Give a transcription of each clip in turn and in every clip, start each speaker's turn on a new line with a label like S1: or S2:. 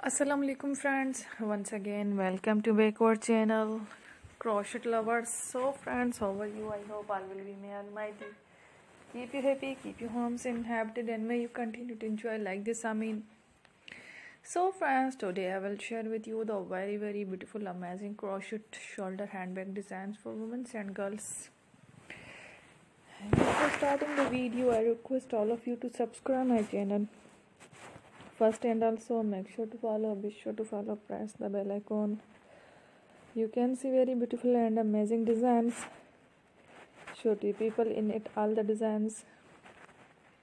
S1: Assalamu alaikum friends, once again welcome to backward channel crochet lovers. So friends, how are you? I hope all will be may almighty keep you happy, keep your homes inhabited, and may you continue to enjoy like this. So friends, today I will share with you the very beautiful amazing crochet shoulder handbag designs for women and girls. And before starting the video, I request all of you to subscribe my channel first, and also be sure to follow, press the bell icon. You can see very beautiful and amazing designs. Show to people in it all the designs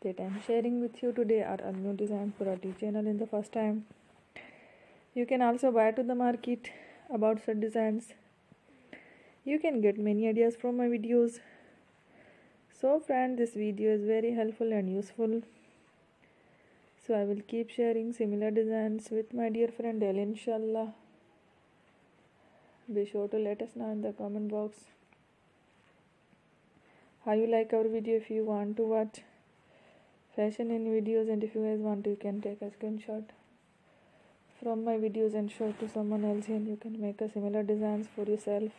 S1: that I am sharing with you today are a new design for our channel in the first time. You can also buy to the market about such designs. You can get many ideas from my videos. So friend, this video is very helpful and useful. So I will keep sharing similar designs with my dear friend El, inshallah. Be sure to let us know in the comment box how you like our video. If you want to watch fashion in videos, and if you guys want to, you can take a screenshot from my videos and show to someone else, and you can make a similar designs for yourself.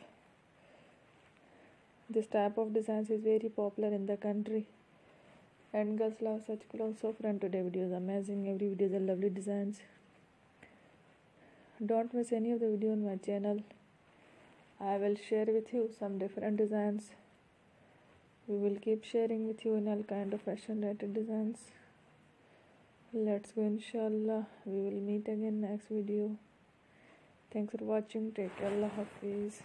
S1: This type of designs is very popular in the country and girls love such clothes. So friend, today video is amazing. Every video is a lovely designs. Don't miss any of the video on my channel. I will share with you some different designs. We will keep sharing with you in all kind of fashion related designs. Let's go, inshallah. We will meet again next video. Thanks for watching. Take care. Allah Hafiz.